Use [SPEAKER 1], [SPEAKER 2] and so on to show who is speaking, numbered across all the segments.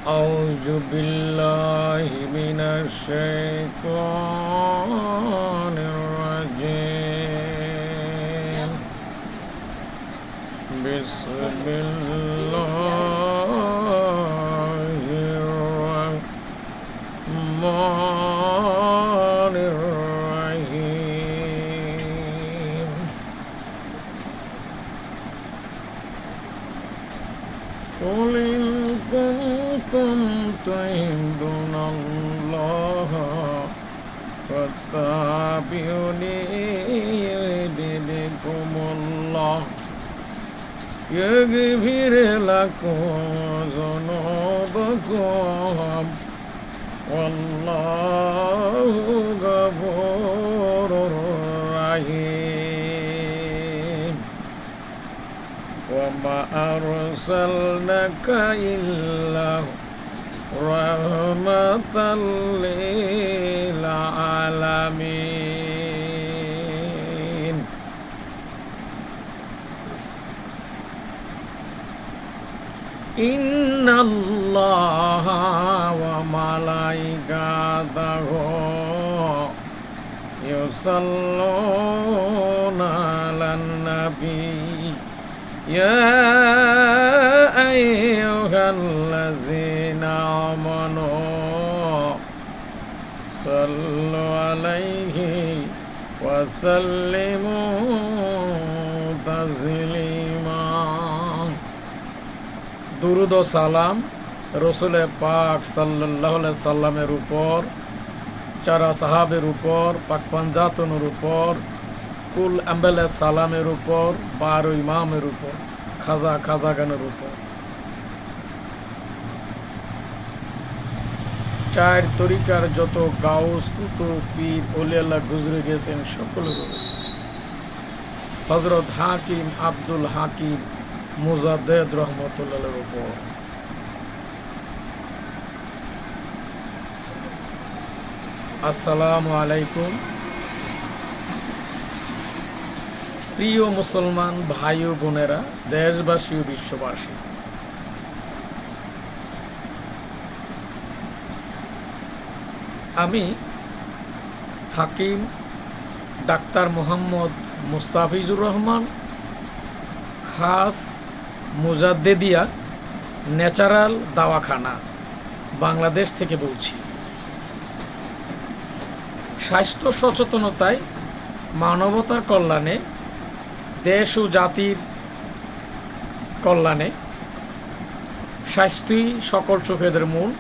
[SPEAKER 1] أعوذ بالله من الشيطان الرجيم بسم الله الرحمن الرحيم قل إن كنتم تحبون الله فاتبعوني يحببكم الله يغفر لكم ذنوبكم والله غفور رحيم وما أرسلناك إلا رحمة للعالمين إن الله وملائكته يصلون على النبي يا أيها الذين آمنوا صلوا عليه وسلموا تسليما দুরুদ ও সালাম রসুল পাক সাল্লাল্লাহু আলাইহি সাল্লামের উপর, চারা সাহাবের উপর, পাক পাঞ্জাতনের উপর, কুল আম্বেলে সালামের উপর, 12 ইমামের উপর, খাজাগানের উপর, 4 তরিকার যত গাউস কুতুব পীর ওলিয়াল্লাহ গুজরে গেছেন সকলের উপর, হযরত হাকিম আব্দুল হাকিম মুজাদ্দেদ রহমতুল্লাহর উপর। আসসালামু আলাইকুম। প্রিয় মুসলমান ভাই ও বোনেরা, দেশবাসী ও বিশ্ববাসী, আমি হাকিম ডাক্তার মোহাম্মদ মুস্তাফিজুর রহমান, খাস মুজাদ্দেদিয়া ন্যাচারাল দাওয়াখানা, বাংলাদেশ থেকে বলছি। স্বাস্থ্য সচেতনতায়, মানবতার কল্যাণে, দেশ ও জাতির কল্যাণে স্বাস্থ্যই সকল সুখের মূল।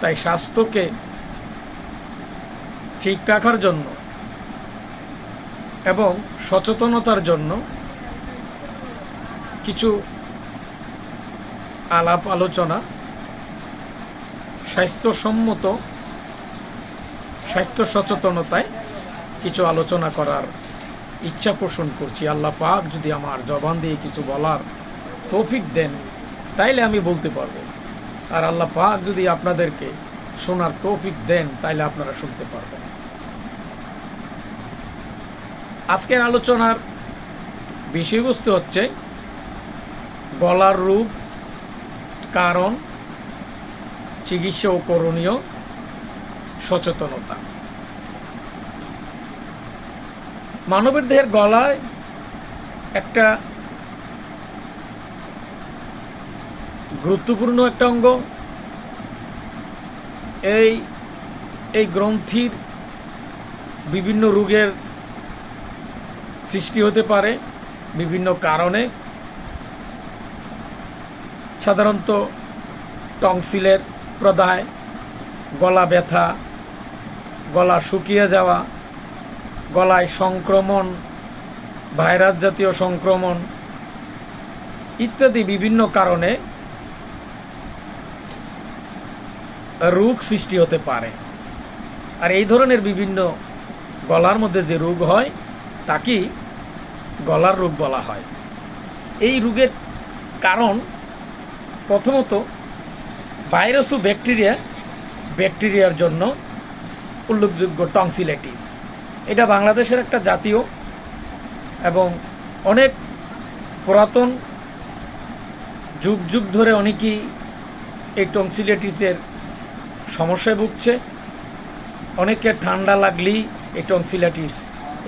[SPEAKER 1] তাই স্বাস্থ্যকে ঠিক রাখার জন্য এবং সচেতনতার জন্য কিছু আলাপ আলোচনা, স্বাস্থ্যসম্মত স্বাস্থ্য সচেতনতায় কিছু আলোচনা করার ইচ্ছা পোষণ করছি। আল্লাহ পাক যদি আমার জবান দিয়ে কিছু বলার তৌফিক দেন তাইলে আমি বলতে পারবো, আর আল্লাহ পাক যদি আপনাদেরকে শোনার তৌফিক দেন তাইলে আপনারা শুনতে পারবেন। আজকের আলোচনার বিষয়বস্তু হচ্ছে গলার রোগ, কারণ, চিকিৎসা ও করণীয়, সচেতনতা। মানবের দেহের গলায় একটা গুরুত্বপূর্ণ একটা অঙ্গ। এই গ্রন্থির বিভিন্ন রোগের সৃষ্টি হতে পারে বিভিন্ন কারণে। সাধারণত টনসিলের প্রদাহ, গলা ব্যথা, গলা শুকিয়ে যাওয়া, গলায় সংক্রমণ, ভাইরাস জাতীয় সংক্রমণ ইত্যাদি বিভিন্ন কারণে রোগ সৃষ্টি হতে পারে। আর এই ধরনের বিভিন্ন গলার মধ্যে যে রোগ হয় তাকেই গলার রোগ বলা হয়। এই রোগের কারণ প্রথমত ভাইরাস ও ব্যাকটেরিয়ার জন্য উল্লেখযোগ্য টনসিলাইটিস। এটা বাংলাদেশের একটা জাতীয় এবং অনেক পুরাতন যুগ যুগ ধরে অনেকেই এই টনসিলাইটিসের সমস্যায় ভুগছে। অনেকের ঠান্ডা লাগলেই এই টনসিলাইটিস,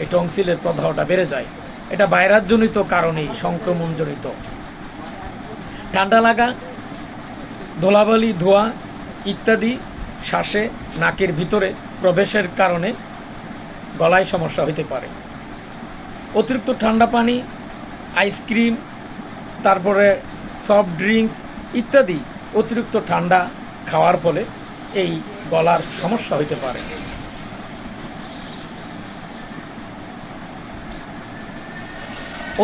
[SPEAKER 1] এই টনসিলের প্রদাহটা বেড়ে যায়। এটা ভাইরাসজনিত কারণেই, সংক্রমণজনিত। ঠান্ডা লাগা, ধুলাবালি, ধোঁয়া ইত্যাদি শ্বাসে, নাকের ভিতরে প্রবেশের কারণে গলায় সমস্যা হতে পারে। অতিরিক্ত ঠান্ডা পানি, আইসক্রিম, তারপরে সফট ড্রিঙ্কস ইত্যাদি অতিরিক্ত ঠান্ডা খাওয়ার ফলে এই গলার সমস্যা হতে পারে।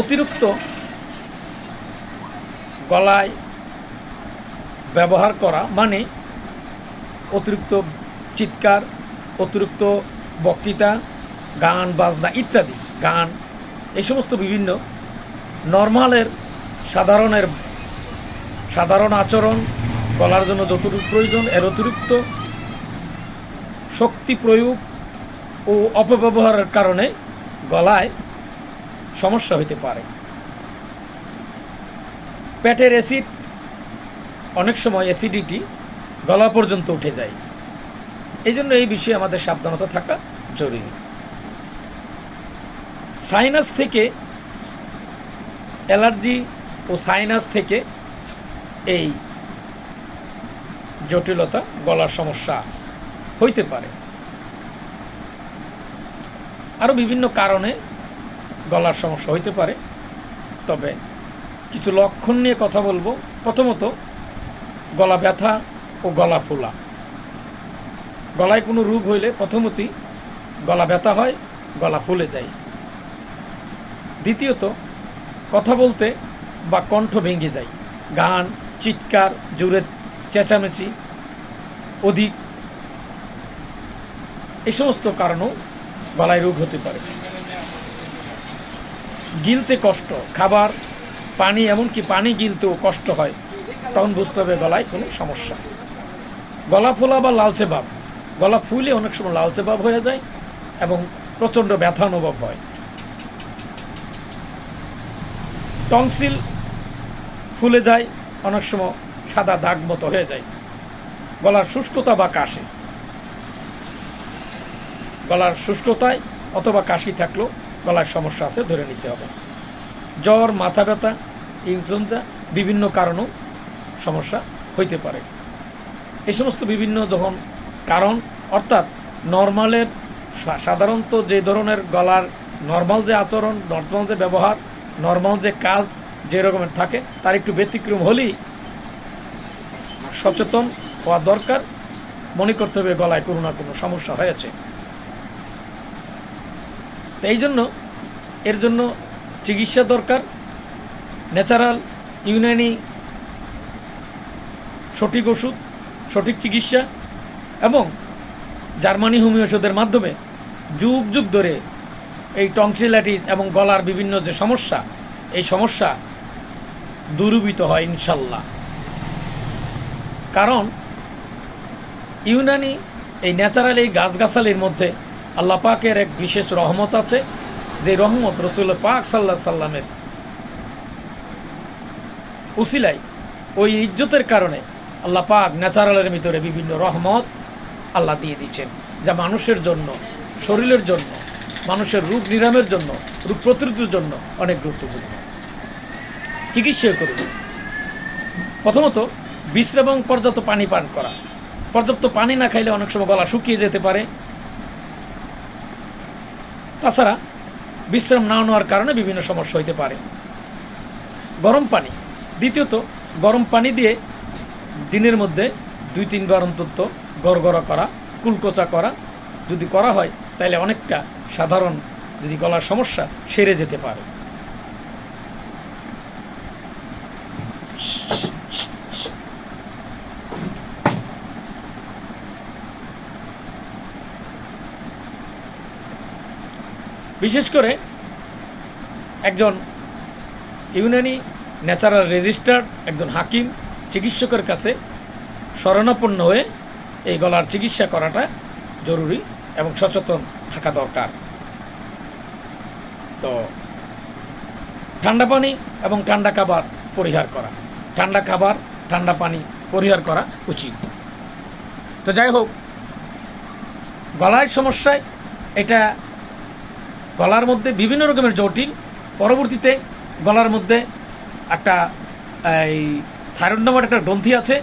[SPEAKER 1] অতিরিক্ত গলায় ব্যবহার করা মানে অতিরিক্ত চিৎকার, অতিরিক্ত বক্তৃতা, গান বাজনা ইত্যাদি, গান, এই সমস্ত বিভিন্ন নর্মালের সাধারণ আচরণ গলার জন্য যতটুকু প্রয়োজন এর অতিরিক্ত শক্তি প্রয়োগ ও অপব্যবহারের কারণে গলায় সমস্যা হতে পারে। পেটের অ্যাসিড, অনেক সময় অ্যাসিডিটি গলা পর্যন্ত উঠে যায়। এই জন্য এই বিষয়ে আমাদের সাবধানতা থাকা জরুরি। সাইনাস থেকে অ্যালার্জি ও সাইনাস থেকে এই জটিলতা, গলার সমস্যা হইতে পারে। আরো বিভিন্ন কারণে গলার সমস্যা হইতে পারে। তবে কিছু লক্ষণ নিয়ে কথা বলবো। প্রথমত, গলা ব্যথা ও গলা ফোলা। গলায় কোনো রোগ হইলে প্রথমতই গলা ব্যথা হয়, গলা ফুলে যায়। দ্বিতীয়ত, কথা বলতে বা কণ্ঠ ভেঙে যায়, গান, চিৎকার, জোরে চেঁচামেচি অধিক, এই সমস্ত কারণেও গলায় রোগ হতে পারে। গিলতে কষ্ট, খাবার, পানি, এমনকি পানি গিলতেও কষ্ট হয়, তখন বুঝতে হবে গলায় কোনো সমস্যা। গলা ফোলা বা লালচে ভাব, গলা ফুলে অনেক সময় লালচে ভাব হয়ে যায় এবং প্রচন্ড ব্যথা অনুভব হয়। টনসিল ফুলে যায়, অনেক সময় সাদা দাগ মতো হয়ে যায়। গলার শুষ্কতা বা কাশি, গলার শুষ্কতায় অথবা কাশি থাকলেও গলার সমস্যা আছে ধরে নিতে হবে। জ্বর, মাথা ব্যথা, ইনফ্লুয়েঞ্জা বিভিন্ন কারণেও সমস্যা হইতে পারে। এই সমস্ত বিভিন্ন যখন কারণ, অর্থাৎ নর্মালের সাধারণত যে ধরনের গলার নর্মাল যে আচরণ, নর্মাল যে ব্যবহার, নর্মাল যে কাজ যে রকমের থাকে তার একটু ব্যতিক্রম হলেই সচেতন হওয়া দরকার। মনে করতে হবে গলায় কোনো না কোনো সমস্যা হয়েছে। এই জন্য এর জন্য চিকিৎসা দরকার। ন্যাচারাল, ইউনানি সঠিক ওষুধ, সঠিক চিকিৎসা এবং জার্মানি হোমিও ওষুধের মাধ্যমে যুগ যুগ ধরে এই টনসিলাইটিস এবং গলার বিভিন্ন যে সমস্যা, এই সমস্যা দূরীভূত হয় ইনশাল্লাহ। কারণ ইউনানি এই ন্যাচারাল এই গাছগাছালির মধ্যে আল্লাহ পাকের এক বিশেষ রহমত আছে, যে রহমত রসুল পাক সাল্লাল্লাহু আলাইহি সাল্লামের উসিলায়, ওই ইজ্জতের কারণে আল্লাহ পাক ন্যাচারালের ভিতরে বিভিন্ন রহমত আল্লাহ দিয়ে দিচ্ছেন, যা মানুষের জন্য, শরীরের জন্য, মানুষের রোগ নিরাময়ের জন্য, রোগ প্রতিরোধের জন্য অনেক গুরুত্বপূর্ণ। চিকিৎসা করুন। প্রথমত, বিশ্রাম এবং পর্যাপ্ত পানি পান করা। পর্যাপ্ত পানি না খাইলে অনেক সময় গলা শুকিয়ে যেতে পারে। তাছাড়া বিশ্রাম না নেওয়ার কারণে বিভিন্ন সমস্যা হইতে পারে। গরম পানি। দ্বিতীয়ত, গরম পানি দিয়ে দিনের মধ্যে 2-3 বার অন্তত গড়গড়া করা, কুলকোচা করা যদি করা হয় তাহলে অনেকটা সাধারণ যদি গলার সমস্যা সেরে যেতে পারে। বিশেষ করে একজন ইউনানি ন্যাচারাল রেজিস্টার্ড একজন হাকিম, চিকিৎসকের কাছে শরণাপন্ন হয়ে এই গলার চিকিৎসা করাটা জরুরি এবং সচেতন থাকা দরকার। তো ঠান্ডা পানি এবং ঠান্ডা খাবার পরিহার করা। ঠান্ডা খাবার, ঠান্ডা পানি পরিহার করা উচিত। তো যাই হোক, গলার সমস্যায় এটা গলার মধ্যে বিভিন্ন রকমের জটিল, পরবর্তীতে গলার মধ্যে একটা এই থাইরয়েড নামের একটা গ্রন্থি আছে,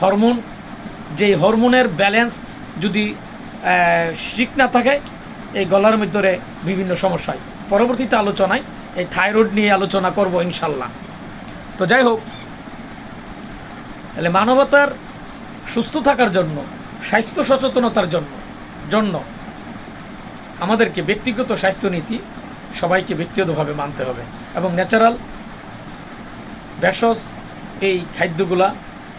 [SPEAKER 1] হরমোন, যেই হরমোনের ব্যালেন্স যদি ঠিক না থাকে এই গলার ভিতরে বিভিন্ন সমস্যায়, পরবর্তীতে আলোচনায় এই থাইরয়েড নিয়ে আলোচনা করব ইনশাল্লাহ। তো যাই হোক, তাহলে মানবতার সুস্থ থাকার জন্য, স্বাস্থ্য সচেতনতার জন্য আমাদেরকে ব্যক্তিগত স্বাস্থ্যনীতি সবাইকে ব্যক্তিগতভাবে মানতে হবে এবং ন্যাচারাল ভেষজ এই খাদ্যগুলা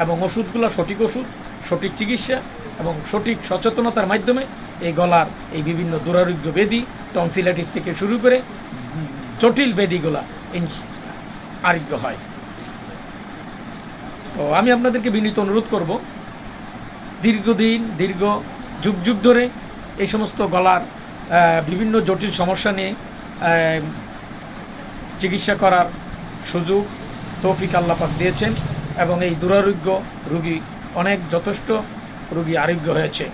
[SPEAKER 1] এবং ওষুধগুলা, সঠিক ওষুধ, সঠিক চিকিৎসা এবং সঠিক সচেতনতার মাধ্যমে এই গলার এই বিভিন্ন দুরারোগ্য ব্যাধি, টনসিলাইটিস থেকে শুরু করে জটিল ব্যাধিগুলা আরোগ্য হয়। তো আমি আপনাদেরকে বিনীত অনুরোধ করব, দীর্ঘ যুগ যুগ ধরে এই সমস্ত গলার বিভিন্ন জটিল সমস্যা নিয়ে চিকিৎসা করার সুযোগ তৌফিক আল্লাহ পাক দিয়েছেন এবং এই দুরারোগ্য রোগী অনেক যথেষ্ট রোগী আরোগ্য হয়েছে।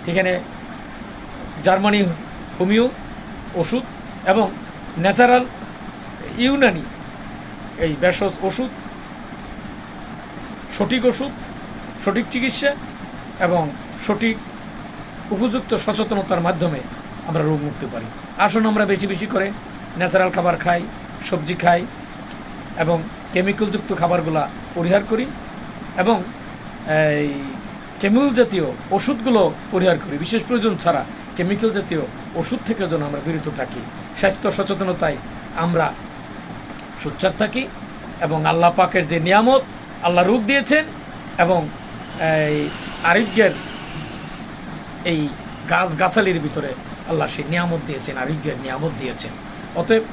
[SPEAKER 1] এখানে জার্মানি হোমিও ওষুধ এবং ন্যাচারাল ইউনানি এই ভেষজ ওষুধ, সঠিক ওষুধ, সঠিক চিকিৎসা এবং সঠিক উপযুক্ত সচেতনতার মাধ্যমে আমরা রোগ মুক্তি পারি। আসুন আমরা বেশি বেশি করে ন্যাচারাল খাবার খাই, সবজি খাই এবং কেমিক্যালযুক্ত খাবারগুলা পরিহার করি এবং এই কেমিক্যাল জাতীয় ওষুধগুলো পরিহার করি, বিশেষ প্রয়োজন ছাড়া কেমিক্যাল জাতীয় ওষুধ থেকে যেন আমরা বিরত থাকি। স্বাস্থ্য সচেতনতায় আমরা সোচ্চার থাকি এবং আল্লাহ পাকের যে নিয়ামত আল্লাহ রূপ দিয়েছেন এবং এই আরোগ্যের এই গাছগাছালির ভিতরে আল্লাহ সেই নিয়ামত দিয়েছেন, আরোগ্যের নিয়ামত দিয়েছেন। অতএব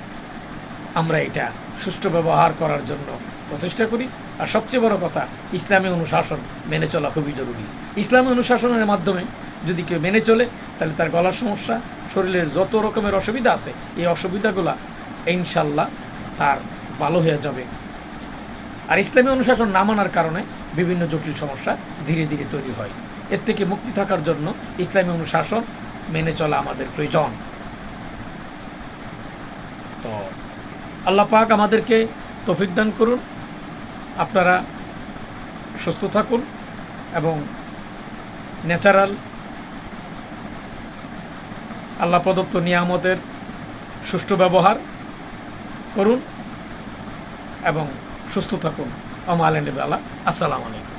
[SPEAKER 1] আমরা এটা সুষ্ঠু ব্যবহার করার জন্য প্রচেষ্টা করি। আর সবচেয়ে বড় কথা, ইসলামী অনুশাসন মেনে চলা খুবই জরুরি। ইসলামী অনুশাসনের মাধ্যমে যদি কেউ মেনে চলে, তাহলে তার গলার সমস্যা, শরীরের যত রকমের অসুবিধা আছে, এই অসুবিধাগুলা ইনশাল্লাহ তার ভালো হয়ে যাবে। আর ইসলামী অনুশাসন না মানার কারণে বিভিন্ন জটিল সমস্যা ধীরে ধীরে তৈরি হয়। এর থেকে মুক্তি থাকার জন্য ইসলামী অনুশাসন মেনে চলা আমাদের প্রয়োজন। তো আল্লাহ পাক আমাদেরকে তৌফিক দান করুন। আপনারা সুস্থ থাকুন এবং ন্যাচারাল আল্লাহ প্রদত্ত নিয়ামতের সুষ্ঠু ব্যবহার করুন এবং সুস্থ থাকুন। আসসালামু আলাইকুম।